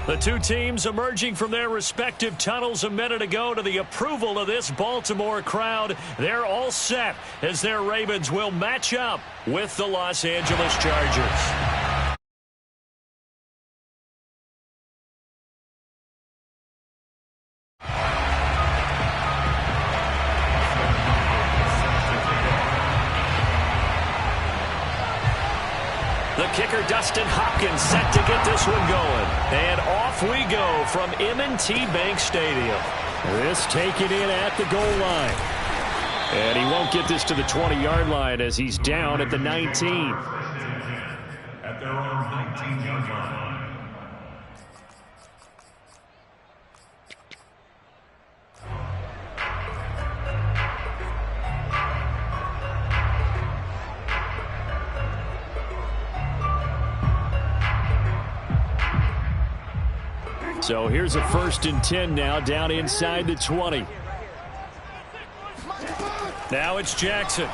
The two teams emerging from their respective tunnels a minute ago to the approval of this Baltimore crowd. They're all set as their Ravens will match up with the Los Angeles Chargers. The kicker, Dustin Hopkins, set to get this one going. And off we go from M&T Bank Stadium. This taken in at the goal line. And he won't get this to the 20-yard line as he's down at the 19. At their own 19-yard line. So here's a 1st and 10 now, down inside the 20. Now it's Jackson.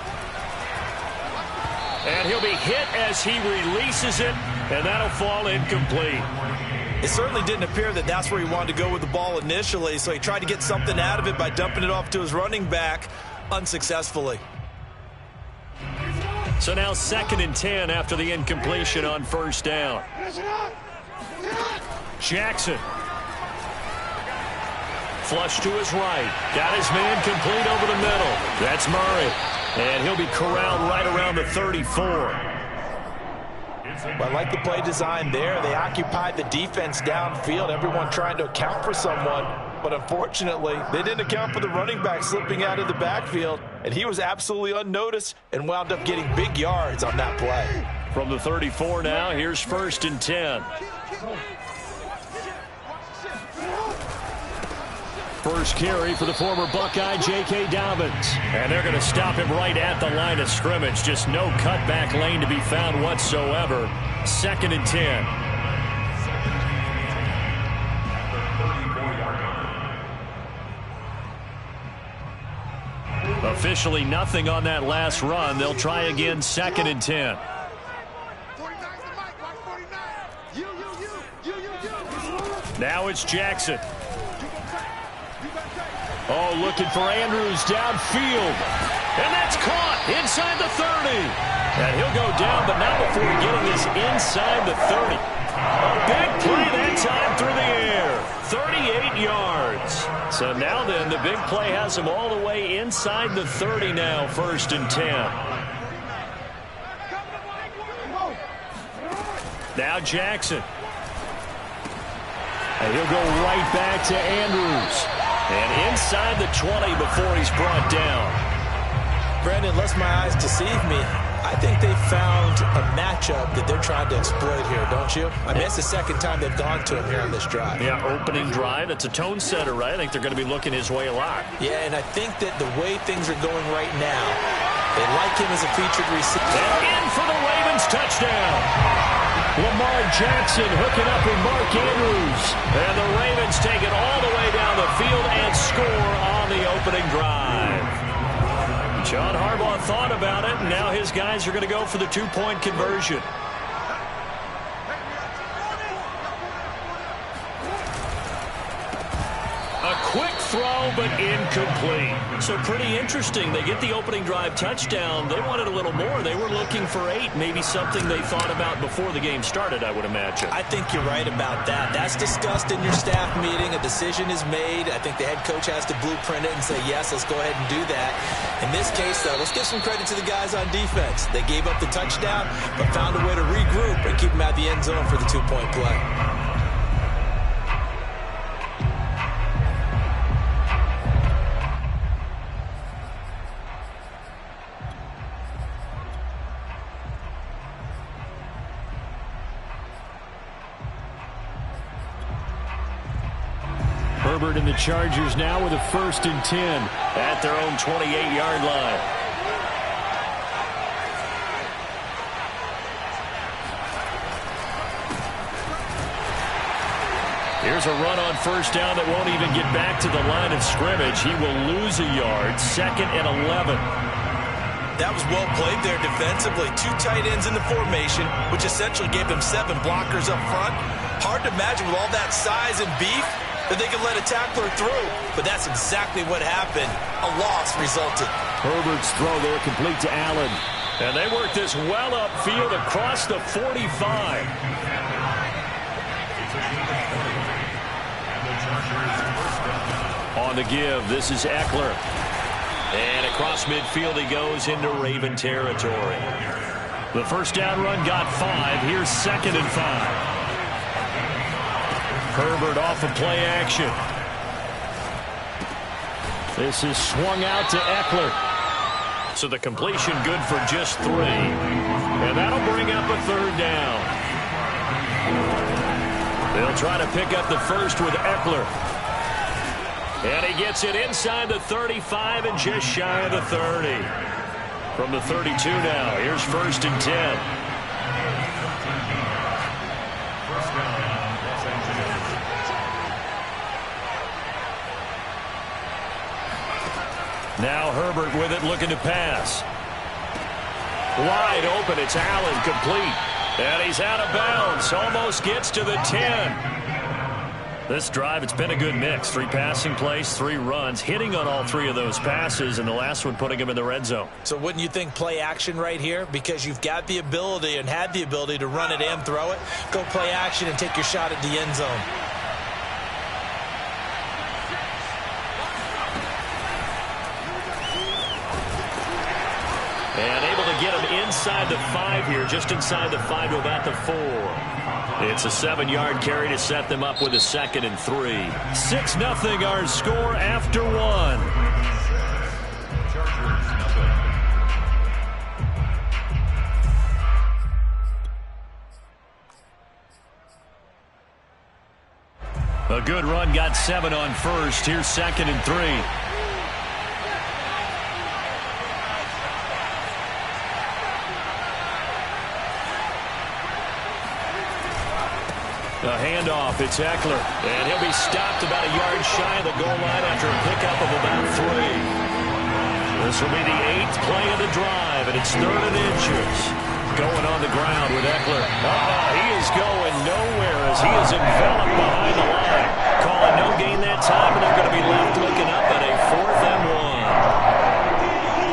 And he'll be hit as he releases it, and that'll fall incomplete. It certainly didn't appear that that's where he wanted to go with the ball initially, so he tried to get something out of it by dumping it off to his running back unsuccessfully. So now 2nd and 10 after the incompletion on 1st down. Jackson. Flush to his right. Got his man complete over the middle. That's Murray. And he'll be corralled right around the 34. Well, I like the play design there. They occupied the defense downfield, everyone trying to account for someone. But unfortunately, they didn't account for the running back slipping out of the backfield. And he was absolutely unnoticed and wound up getting big yards on that play. From the 34 now, here's 1st and 10. First carry for the former Buckeye, J.K. Dobbins. And they're going to stop him right at the line of scrimmage. Just no cutback lane to be found whatsoever. 2nd and 10. Officially nothing on that last run. They'll try again, 2nd and 10. Now it's Jackson. Oh, looking for Andrews downfield. And that's caught inside the 30. And he'll go down, but not before getting this inside the 30. A big play that time through the air. 38 yards. So now then, the big play has him all the way inside the 30 now, 1st and 10. Now Jackson. And he'll go right back to Andrews. And inside the 20 before he's brought down. Brandon, lest my eyes deceive me, I think they found a matchup that they're trying to exploit here, don't you? I mean, it's the 2nd time they've gone to him here on this drive. Yeah, opening drive. It's a tone setter, right? I think they're going to be looking his way a lot. Yeah, and I think that the way things are going right now, they like him as a featured receiver. And in for the Ravens touchdown. Lamar Jackson hooking up with Mark Andrews. And the Ravens take it all the way down the field and score on the opening drive. John Harbaugh thought about it, and now his guys are going to go for the 2-point conversion. A quick throw, but incomplete. So pretty interesting. They get the opening drive touchdown. They wanted a little more. They were looking for 8, maybe something they thought about before the game started, I would imagine. I think you're right about that. That's discussed in your staff meeting. A decision is made. I think the head coach has to blueprint it and say, yes, let's go ahead and do that. In this case, though, let's give some credit to the guys on defense. They gave up the touchdown, but found a way to regroup and keep them at the end zone for the 2-point play. Herbert and the Chargers now with a 1st and 10 at their own 28-yard line. Here's a run on 1st down that won't even get back to the line of scrimmage. He will lose a yard. 2nd and 11. That was well played there defensively. 2 tight ends in the formation, which essentially gave them 7 blockers up front. Hard to imagine with all that size and beef that they can let a tackler through. But that's exactly what happened. A loss resulted. Herbert's throw there complete to Allen. And they work this well upfield across the 45. On the give, this is Eckler. And across midfield he goes into Raven territory. The first down run got 5. Here's 2nd and 5. Herbert off of play action. This is swung out to Eckler. So the completion good for just 3. And that'll bring up a 3rd down. They'll try to pick up the first with Eckler. And he gets it inside the 35 and just shy of the 30. From the 32 now, here's 1st and 10. Now Herbert with it, looking to pass. Wide open, it's Allen, complete. And he's out of bounds, almost gets to the 10. This drive, it's been a good mix. 3 passing plays, 3 runs, hitting on all 3 of those passes, and the last one putting him in the red zone. So wouldn't you think play action right here? Because you've got the ability and had the ability to run it and throw it. Go play action and take your shot at the end zone. And able to get him inside the 5 here, just inside the 5 to about the 4. It's a 7-yard carry to set them up with a 2nd and 3. 6-0 our score after 1. A good run got 7 on first. Here's 2nd and 3. A handoff, it's Eckler. And he'll be stopped about a yard shy of the goal line after a pickup of about 3. This will be the 8th play of the drive, and it's 3rd and inches. Going on the ground with Eckler. He is going nowhere as he is enveloped behind the line. Calling no gain that time, and they're going to be left looking up at a 4th and 1.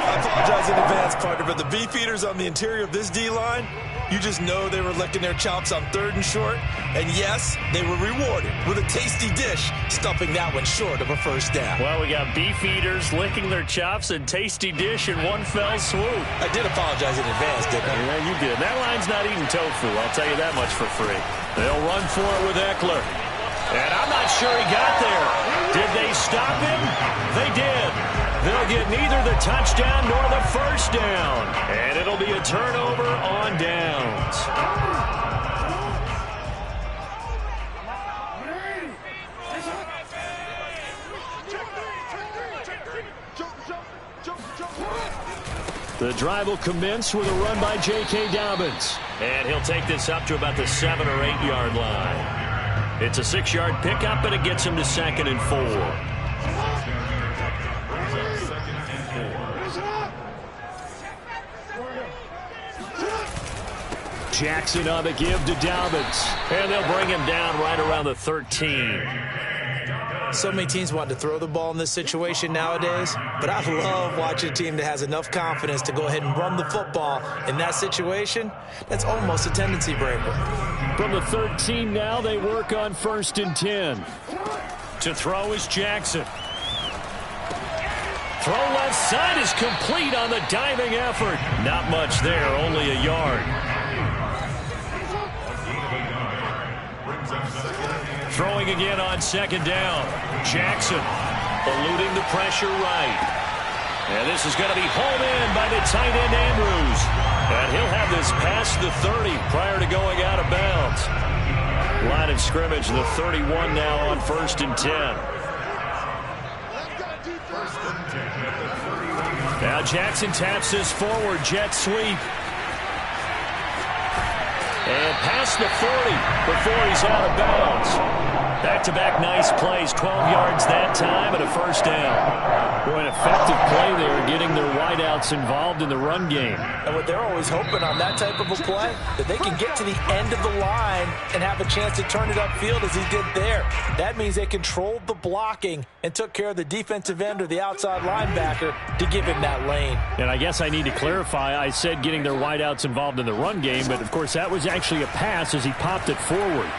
I apologize in advance, partner, but the beefeaters on the interior of this D-line, you just know they were licking their chops on 3rd and short. And yes, they were rewarded with a tasty dish, stuffing that one short of a 1st down. Well, we got beef eaters licking their chops and tasty dish in one fell swoop. I did apologize in advance, didn't I? Yeah, you did. That line's not eating tofu, I'll tell you that much for free. They'll run for it with Eckler. And I'm not sure he got there. Did they stop him? They did. They'll get neither the touchdown nor the 1st down. And it'll be a turnover on downs. The drive will commence with a run by J.K. Dobbins. And he'll take this up to about the 7 or 8 yard line. It's a 6-yard pickup, and it gets him to 2nd and 4. Jackson on the give to Dobbins. And they'll bring him down right around the 13. So many teams want to throw the ball in this situation nowadays, but I love watching a team that has enough confidence to go ahead and run the football in that situation. That's almost a tendency breaker. From the 13 now, they work on 1st and 10. To throw is Jackson. Throw left side is complete on the diving effort. Not much there, only a yard. Throwing again on 2nd down. Jackson eluding the pressure right. And this is going to be hauled in by the tight end Andrews. And he'll have this past the 30 prior to going out of bounds. Line of scrimmage, the 31 now on 1st and 10. Now Jackson taps this forward, jet sweep. And past the 40 before he's out of bounds. That back-to-back nice plays. 12 yards that time and a first down. Boy, an effective play there, getting their wideouts involved in the run game. And what they're always hoping on that type of a play, that they can get to the end of the line and have a chance to turn it upfield as he did there. That means they controlled the blocking and took care of the defensive end or the outside linebacker to give him that lane. And I guess I need to clarify, I said getting their wideouts involved in the run game, but of course that was actually a pass as he popped it forward.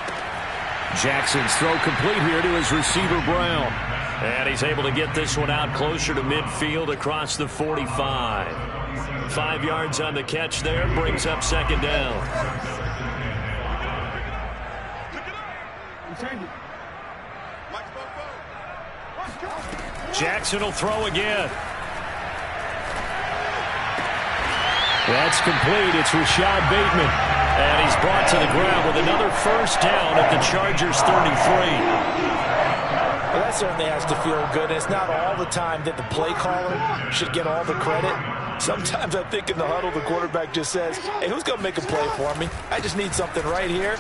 Jackson's throw complete here to his receiver, Brown. And he's able to get this one out closer to midfield across the 45. 5 yards on the catch there, brings up second down. Jackson will throw again. That's complete. It's Rashad Bateman. And he's brought to the ground with another first down at the Chargers' 33. Well, that certainly has to feel good. It's not all the time that the play caller should get all the credit. Sometimes I think in the huddle, the quarterback just says, hey, who's going to make a play for me? I just need something right here.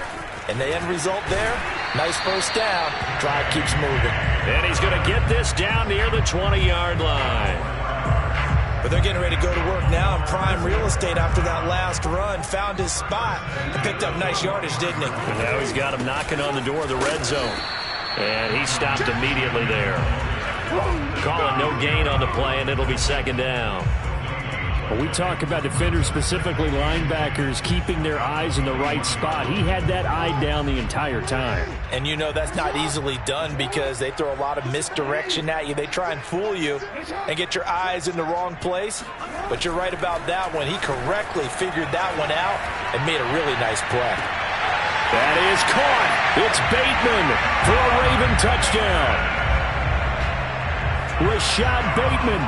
And the end result there, nice first down. Drive keeps moving. And he's going to get this down near the 20-yard line. But they're getting ready to go to work now in prime real estate after that last run. Found his spot and picked up nice yardage, didn't he? And now he's got him knocking on the door of the red zone. And he stopped immediately there. Calling no gain on the play, and it'll be second down. When we talk about defenders, specifically linebackers, keeping their eyes in the right spot, he had that eye down the entire time. And you know that's not easily done because they throw a lot of misdirection at you. They try and fool you and get your eyes in the wrong place. But you're right about that one. He correctly figured that one out and made a really nice play. That is caught. It's Bateman for a Raven touchdown. Rashad Bateman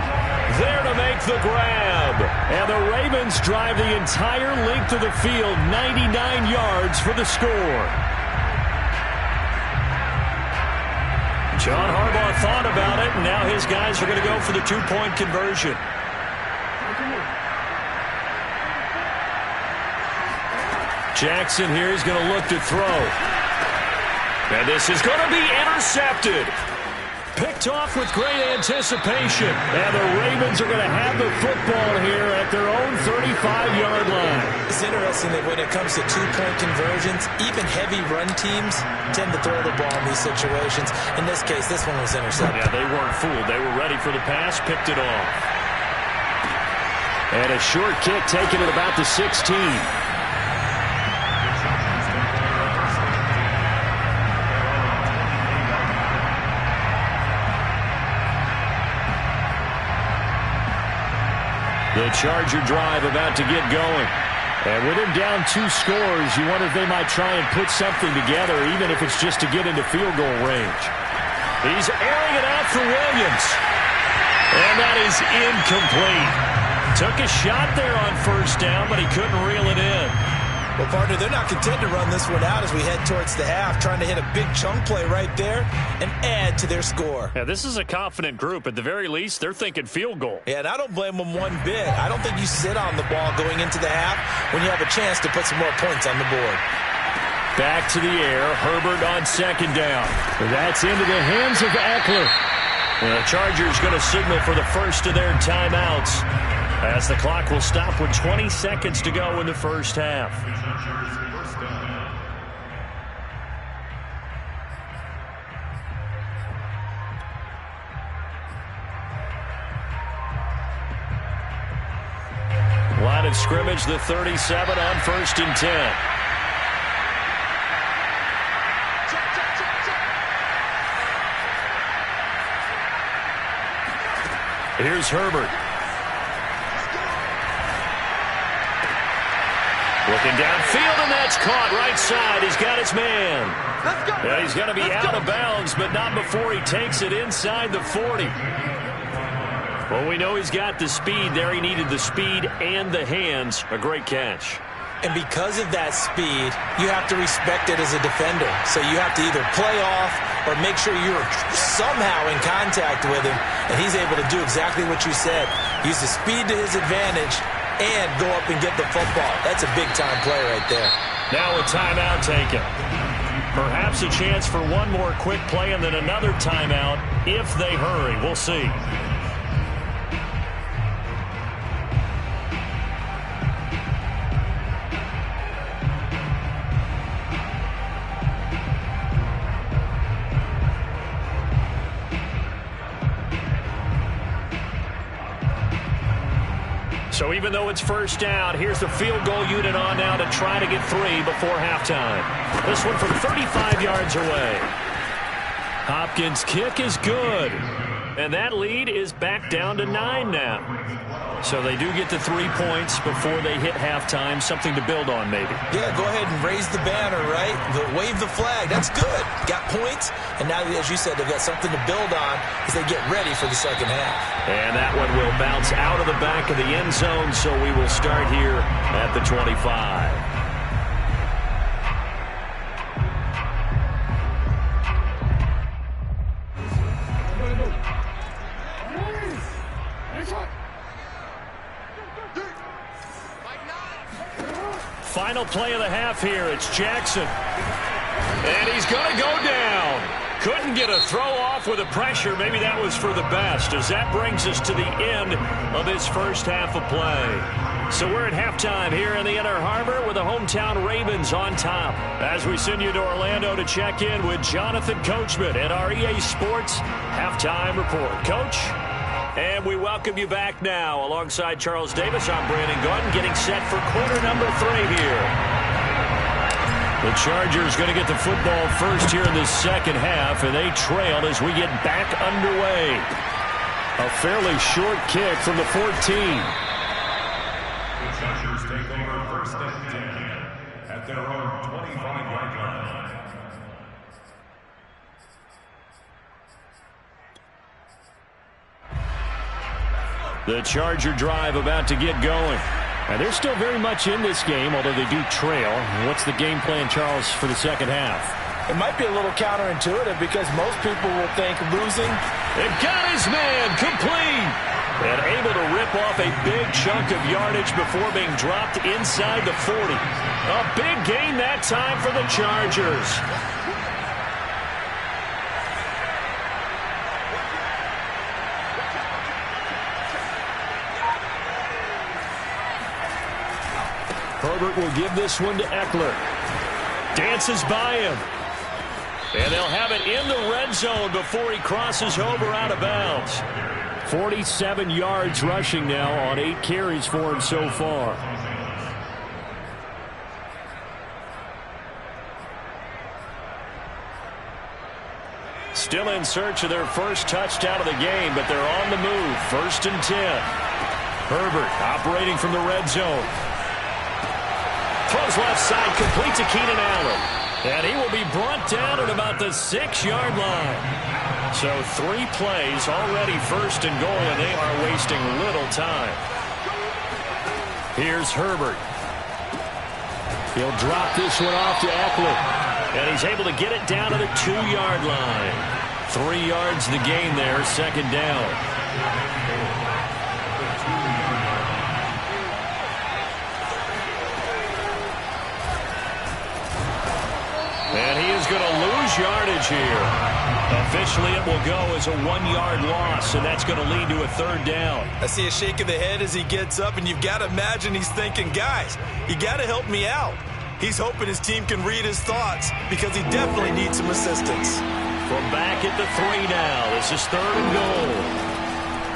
there to make the grab. And the Ravens drive the entire length of the field, 99 yards for the score. John Harbaugh thought about it, and now his guys are going to go for the two-point conversion. Jackson here is going to look to throw. And this is going to be intercepted. Picked off with great anticipation. And the Ravens are going to have the football here at their own 35-yard line. It's interesting that when it comes to two-point conversions, even heavy run teams tend to throw the ball in these situations. In this case, this one was intercepted. Yeah, they weren't fooled. They were ready for the pass, picked it off. And a short kick taken at about the 16. The Charger drive about to get going. And with him down 2 scores, you wonder if they might try and put something together, even if it's just to get into field goal range. He's airing it out for Williams. And that is incomplete. Took a shot there on first down, but he couldn't reel it in. Well, partner, they're not content to run this one out as we head towards the half, trying to hit a big chunk play right there and add to their score. Yeah, this is a confident group. At the very least, they're thinking field goal. Yeah, and I don't blame them one bit. I don't think you sit on the ball going into the half when you have a chance to put some more points on the board. Back to the air, Herbert on second down. That's into the hands of Eckler. And the Chargers going to signal for the first of their timeouts, as the clock will stop with 20 seconds to go in the first half. Line of scrimmage, the 37 on 1st and 10. Here's Herbert. Looking downfield, and that's caught right side. He's got his man. Yeah, he's going to be out of bounds, but not before he takes it inside the 40. Well, we know he's got the speed there. He needed the speed and the hands. A great catch. And because of that speed, you have to respect it as a defender. So you have to either play off or make sure you're somehow in contact with him. And he's able to do exactly what you said. Use the speed to his advantage and go up and get the football. That's a big-time play right there. Now a timeout taken. Perhaps a chance for one more quick play and then another timeout if they hurry. We'll see. So even though it's first down, here's the field goal unit on now to try to get 3 before halftime. This one from 35 yards away. Hopkins' kick is good. And that lead is back down to 9 now. So they do get to 3 points before they hit halftime. Something to build on, maybe. Yeah, go ahead and raise the banner, right? Wave the flag. That's good. Got points. And now, as you said, they've got something to build on as they get ready for the second half. And that one will bounce out of the back of the end zone, so we will start here at the 25. Final play of the half here. It's Jackson. And he's going to go down. Couldn't get a throw off with the pressure. Maybe that was for the best, as that brings us to the end of this first half of play. So we're at halftime here in the Inner Harbor with the hometown Ravens on top. As we send you to Orlando to check in with Jonathan Coachman at our EA Sports Halftime Report. Coach? And we welcome you back now. Alongside Charles Davis, I'm Brandon Gordon, getting set for quarter number 3 here. The Chargers going to get the football first here in the second half, and they trail as we get back underway. A fairly short kick from the 14. The Chargers take over first and 10 at their own 25-yard line. The Charger drive about to get going. And they're still very much in this game, although they do trail. What's the game plan, Charles, for the second half? It might be a little counterintuitive because most people will think losing. They've got his man complete. And able to rip off a big chunk of yardage before being dropped inside the 40. A big gain that time for the Chargers. Herbert will give this one to Eckler. Dances by him. And they'll have it in the red zone before he crosses over out of bounds. 47 yards rushing now on 8 carries for him so far. Still in search of their first touchdown of the game, but they're on the move. 1st and 10. Herbert operating from the red zone. Throws left side, complete to Keenan Allen. And he will be brought down at about the 6-yard line. So 3 plays already 1st and goal, and they are wasting little time. Here's Herbert. He'll drop this one off to Eckler. And he's able to get it down to the 2-yard line. 3 yards the gain there, 2nd down. And he is going to lose yardage here. Officially, it will go as a 1-yard loss, and that's going to lead to a 3rd down. I see a shake of the head as he gets up, and you've got to imagine he's thinking, guys, you got to help me out. He's hoping his team can read his thoughts because he definitely needs some assistance. From back at the 3 now, this is 3rd and goal.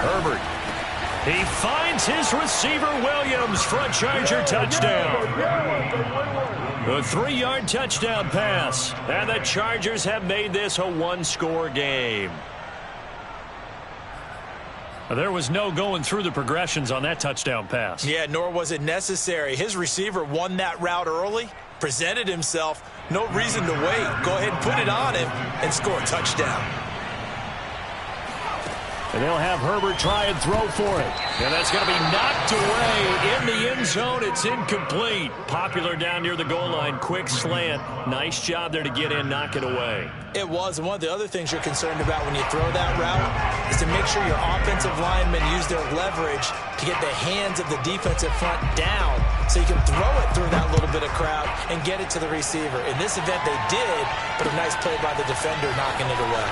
Herbert. He finds his receiver, Williams, for a Charger touchdown. A 3-yard touchdown pass. And the Chargers have made this a 1-score game. There was no going through the progressions on that touchdown pass. Yeah, nor was it necessary. His receiver won that route early, presented himself. No reason to wait. Go ahead and put it on him and score a touchdown. And they'll have Herbert try and throw for it. And that's going to be knocked away in the end zone. It's incomplete. Popular down near the goal line. Quick slant. Nice job there to get in, knock it away. It was. And one of the other things you're concerned about when you throw that route is to make sure your offensive linemen use their leverage to get the hands of the defensive front down so you can throw it through that little bit of crowd and get it to the receiver. In this event, they did, but a nice play by the defender knocking it away.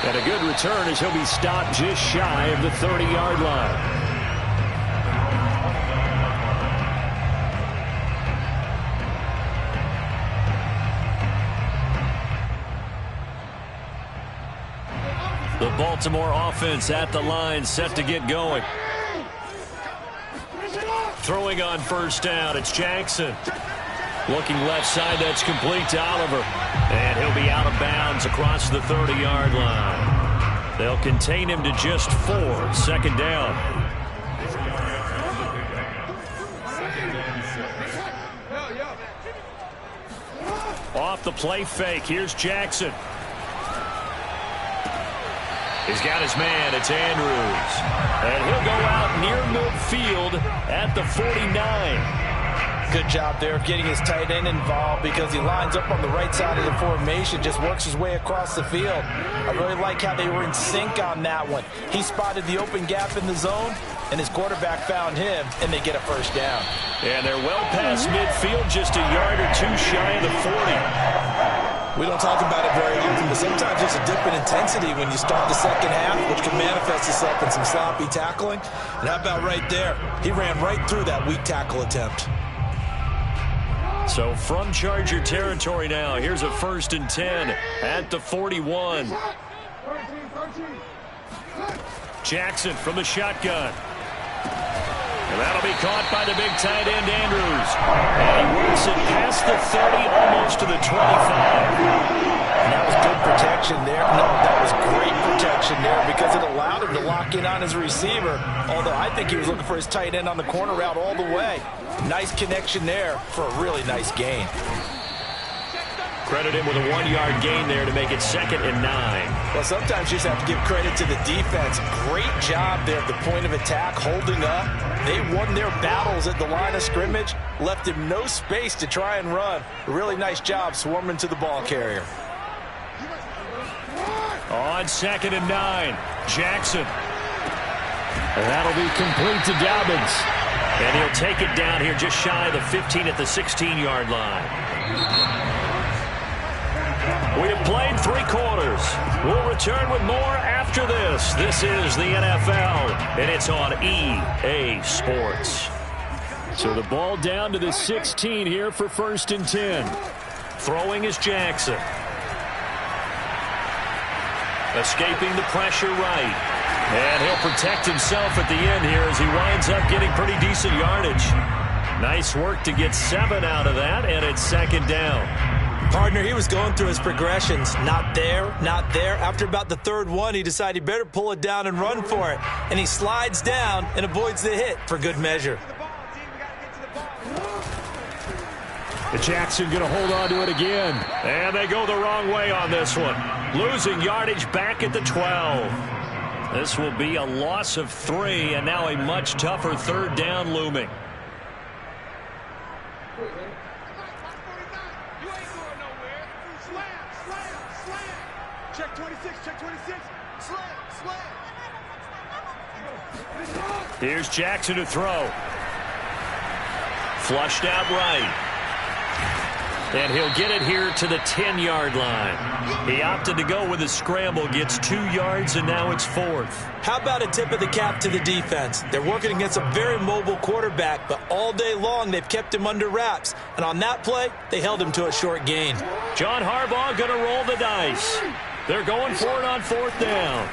And a good return as he'll be stopped just shy of the 30-yard line. The Baltimore offense at the line, set to get going. Throwing on first down, it's Jackson. Looking left side, that's complete to Oliver. And he'll be out of bounds across the 30-yard line. They'll contain him to just 4. Second down. Off the play fake, here's Jackson. He's got his man, it's Andrews. And he'll go out near midfield at the 49. Good job there of getting his tight end involved because he lines up on the right side of the formation, just works his way across the field. I really like how they were in sync on that one. He spotted the open gap in the zone, and his quarterback found him, and they get a first down. And they're well past midfield, just a yard or two shy of the 40. We don't talk about it very often, but sometimes there's a dip in intensity when you start the second half, which can manifest itself in some sloppy tackling. And how about right there? He ran right through that weak tackle attempt. So from Charger territory now, here's a 1st and 10 at the 41. Jackson from the shotgun. And that'll be caught by the big tight end, Andrews. And he works it past the 30, almost to the 25. And that was good protection there. No, that was great protection there because it allowed him to lock in on his receiver. Although I think he was looking for his tight end on the corner route all the way. Nice connection there for a really nice gain. Credit him with a 1-yard gain there to make it 2nd and 9. Well, sometimes you just have to give credit to the defense. Great job there at the point of attack, holding up. They won their battles at the line of scrimmage, left him no space to try and run. A really nice job swarming to the ball carrier. On 2nd and 9, Jackson. And that'll be complete to Dobbins. And he'll take it down here just shy of the 15 at the 16-yard line. We have played 3 quarters. We'll return with more after this. This is the NFL, and it's on EA Sports. So the ball down to the 16 here for 1st and 10. Throwing is Jackson. Escaping the pressure right. And he'll protect himself at the end here as he winds up getting pretty decent yardage. Nice work to get 7 out of that, and it's 2nd down. Partner, he was going through his progressions. Not there, not there. After about the 3rd one, he decided he better pull it down and run for it. And he slides down and avoids the hit for good measure. Jackson going to hold on to it again. And they go the wrong way on this one. Losing yardage back at the 12. This will be a loss of 3, and now a much tougher 3rd down looming. Check 26, check 26. Slam, slam. Here's Jackson to throw. Flushed out right. And he'll get it here to the 10-yard line. He opted to go with a scramble, gets 2 yards, and now it's 4th. How about a tip of the cap to the defense? They're working against a very mobile quarterback, but all day long they've kept him under wraps. And on that play, they held him to a short gain. John Harbaugh going to roll the dice. They're going for it on 4th down.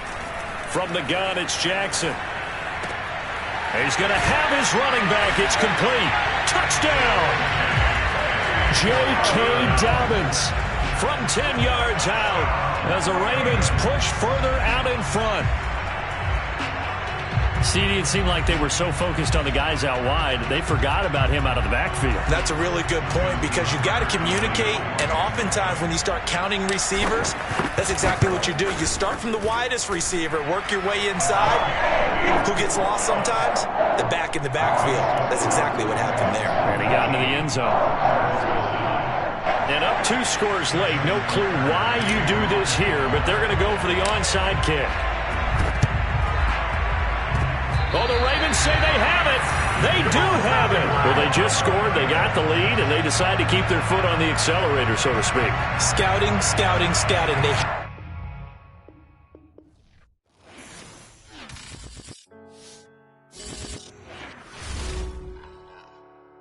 From the gun, it's Jackson. He's going to have his running back. It's complete. Touchdown! J.K. Dobbins from 10 yards out as the Ravens push further out in front. CD, it seemed like they were so focused on the guys out wide, they forgot about him out of the backfield. That's a really good point because you got to communicate, and oftentimes when you start counting receivers, that's exactly what you do. You start from the widest receiver, work your way inside. Who gets lost sometimes? The back in the backfield. That's exactly what happened there. And he got into the end zone. And up 2 scores late. No clue why you do this here, but they're going to go for the onside kick. Oh, the Ravens say they have it. They do have it. Well, they just scored. They got the lead, and they decide to keep their foot on the accelerator, so to speak. Scouting, scouting, scouting. They